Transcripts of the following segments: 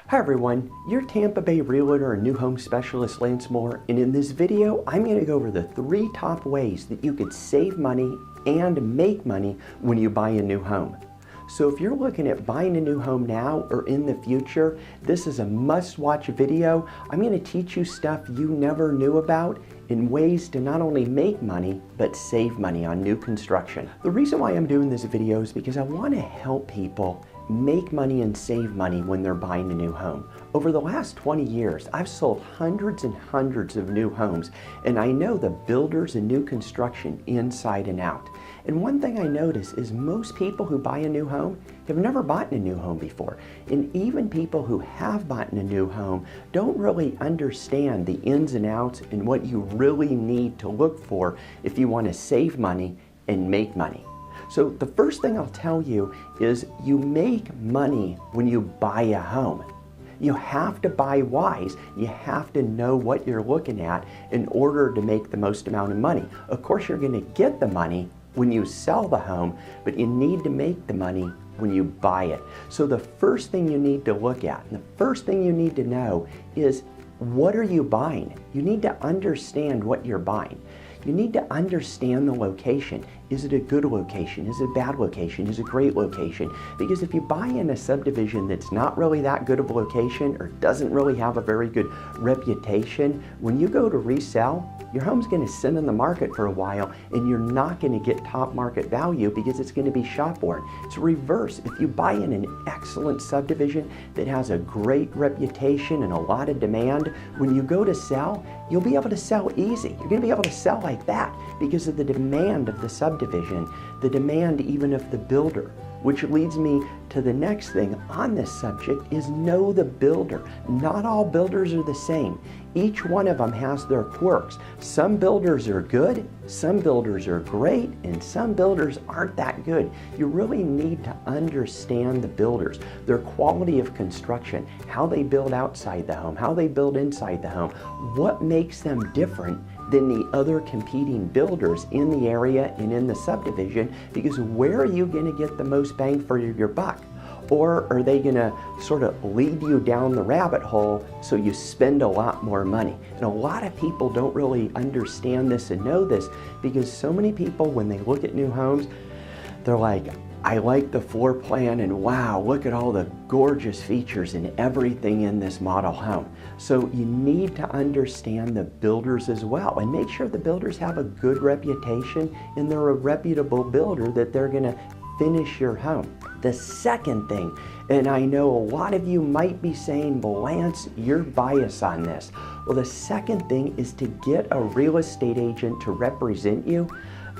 Hi everyone, your Tampa Bay realtor and new home specialist Lance Moore, and in this video I'm going to go over the 3 top ways that you could save money and make money when you buy a new home. So if you're looking at buying a new home now or in the future, this is a must-watch video. I'm going to teach you stuff you never knew about in ways to not only make money, but save money on new construction. The reason why I'm doing this video is because I want to help people make money and save money when they're buying a new home. Over the last 20 years, I've sold hundreds and hundreds of new homes, and I know the builders and new construction inside and out. And one thing I notice is most people who buy a new home have never bought a new home before. And even people who have bought a new home don't really understand the ins and outs and what you really need to look for if you want to save money and make money. So the first thing I'll tell you is you make money when you buy a home. You have to buy wise. You have to know what you're looking at in order to make the most amount of money. Of course, you're going to get the money when you sell the home, but you need to make the money when you buy it. So the first thing you need to look at, and the first thing you need to know is, what are you buying? You need to understand what you're buying. You need to understand the location. Is it a good location? Is it a bad location? Is it a great location? Because if you buy in a subdivision that's not really that good of a location or doesn't really have a very good reputation, when you go to resell, your home's going to sit in the market for a while and you're not going to get top market value because it's going to be shop worn. It's reverse. If you buy in an excellent subdivision that has a great reputation and a lot of demand, when you go to sell, you'll be able to sell easy. You're going to be able to sell like that because of the demand of the subdivision, the demand even of the builder. Which leads me to the next thing on this subject is know the builder. Not all builders are the same. Each one of them has their quirks. Some builders are good, some builders are great, and some builders aren't that good. You really need to understand the builders, their quality of construction, how they build outside the home, how they build inside the home, what makes them different than the other competing builders in the area and in the subdivision, because where are you going to get the most bang for your buck? Or are they going to sort of lead you down the rabbit hole so you spend a lot more money? And a lot of people don't really understand this and know this because so many people, when they look at new homes, they're like, I like the floor plan and wow, look at all the gorgeous features and everything in this model home. So you need to understand the builders as well and make sure the builders have a good reputation and they're a reputable builder that they're going to finish your home. The second thing, and I know a lot of you might be saying, well, Lance, you're biased on this. Well, the second thing is to get a real estate agent to represent you.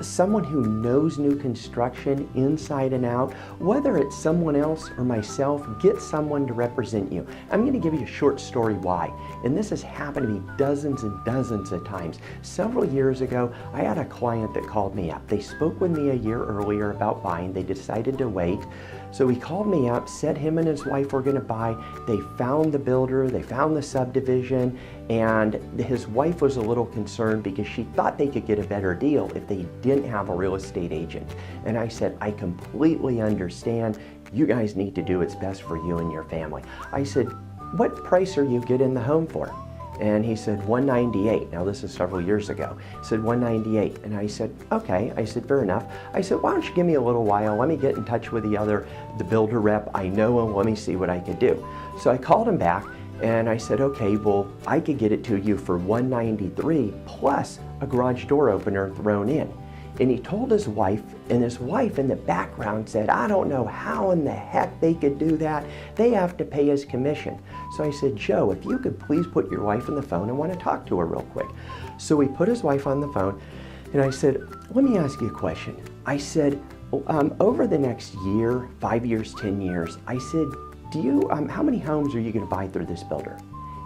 Someone who knows new construction inside and out, whether it's someone else or myself, get someone to represent you. I'm going to give you a short story why. And this has happened to me dozens and dozens of times. Several years ago, I had a client that called me up. They spoke with me a year earlier about buying. They decided to wait. So he called me up, said him and his wife were going to buy. They found the builder, they found the subdivision, and his wife was a little concerned because she thought they could get a better deal if they didn't have a real estate agent. And I said, I completely understand. You guys need to do what's best for you and your family. I said, what price are you getting the home for? And he said, $198. Now this is several years ago. He said, $198. And I said, okay. I said, fair enough. I said, why don't you give me a little while? Let me get in touch with the builder rep. I know him. Let me see what I could do. So I called him back and I said, okay, well, I could get it to you for $193 plus a garage door opener thrown in. And he told his wife, and his wife in the background said, I don't know how in the heck they could do that. They have to pay his commission. So I said, Joe, if you could please put your wife on the phone, I want to talk to her real quick. So we put his wife on the phone, and I said, let me ask you a question. I said, over the next year, 5 years, 10 years, I said, how many homes are you going to buy through this builder?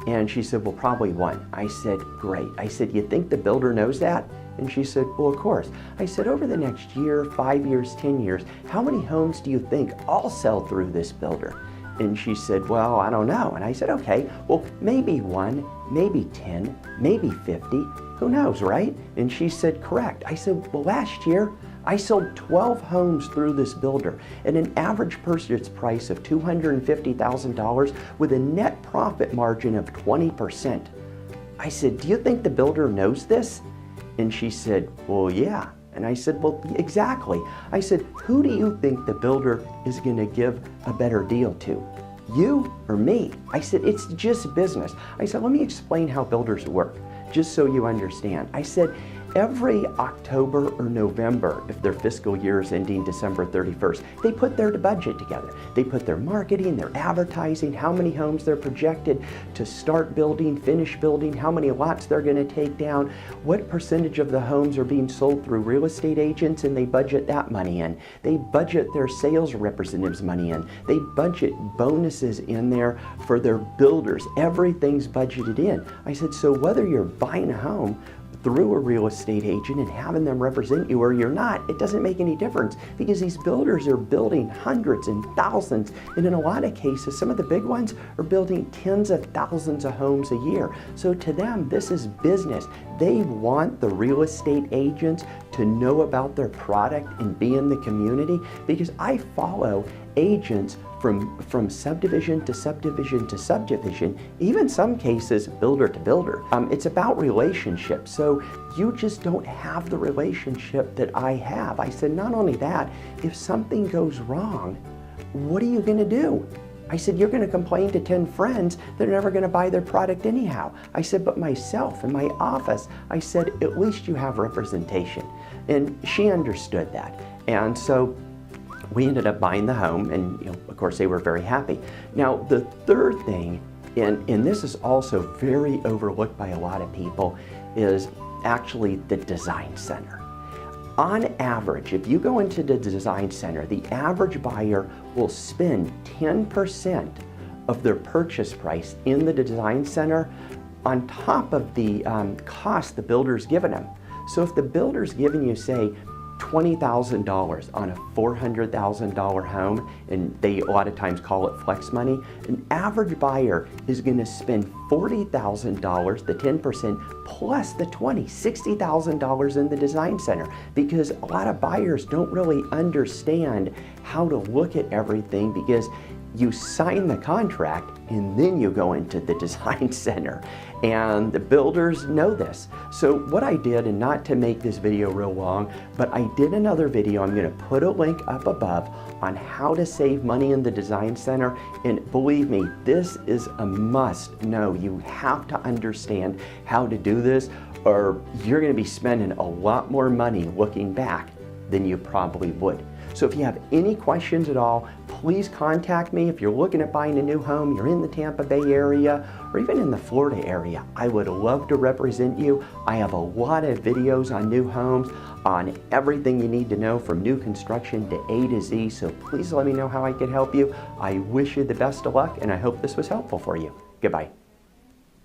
And she said, well, probably one. I said, great. I said, you think the builder knows that? And she said, well, of course. I said, over the next year, 5 years, 10 years, how many homes do you think I'll sell through this builder? And she said, well, I don't know. And I said, okay, well, maybe 1, maybe 10, maybe 50. Who knows, right? And she said, correct. I said, well, last year, I sold 12 homes through this builder at an average purchase price of $250,000 with a net profit margin of 20%. I said, do you think the builder knows this? And she said, well, yeah. And I said, well, exactly. I said, who do you think the builder is going to give a better deal to? You or me? I said, it's just business. I said, let me explain how builders work, just so you understand. I said, every October or November, if their fiscal year is ending December 31st, they put their budget together. They put their marketing, their advertising, how many homes they're projected to start building, finish building, how many lots they're going to take down, what percentage of the homes are being sold through real estate agents, and they budget that money in. They budget their sales representatives' money in. They budget bonuses in there for their builders. Everything's budgeted in. I said, so whether you're buying a home through a real estate agent and having them represent you or you're not, it doesn't make any difference, because these builders are building hundreds and thousands, and in a lot of cases, some of the big ones are building tens of thousands of homes a year. So to them, this is business. They want the real estate agents to know about their product and be in the community, because I follow agents from subdivision to subdivision to subdivision, even some cases builder to builder. It's about relationships. So you just don't have the relationship that I have. I said, not only that, if something goes wrong, what are you going to do? I said, you're going to complain to 10 friends. They're never going to buy their product anyhow. I said, but myself in my office, I said, at least you have representation. And she understood that. And so we ended up buying the home, and of course they were very happy. Now the third thing, and this is also very overlooked by a lot of people, is actually the design center. On average, if you go into the design center, the average buyer will spend 10% of their purchase price in the design center on top of the cost the builder's given them. So if the builder's giving you, say, $20,000 on a $400,000 home, and they a lot of times call it flex money, an average buyer is going to spend $40,000, the 10%, plus the $60,000 in the design center, because a lot of buyers don't really understand how to look at everything, because you sign the contract and then you go into the design center, and the builders know this. So what I did, and not to make this video real long, but I did another video, I'm going to put a link up above, on how to save money in the design center, and believe me, this is a must know. You have to understand how to do this, or you're going to be spending a lot more money looking back than you probably would. So if you have any questions at all, please contact me. If you're looking at buying a new home, you're in the Tampa Bay area, or even in the Florida area, I would love to represent you. I have a lot of videos on new homes, on everything you need to know from new construction to A to Z, so please let me know how I can help you. I wish you the best of luck, and I hope this was helpful for you. Goodbye.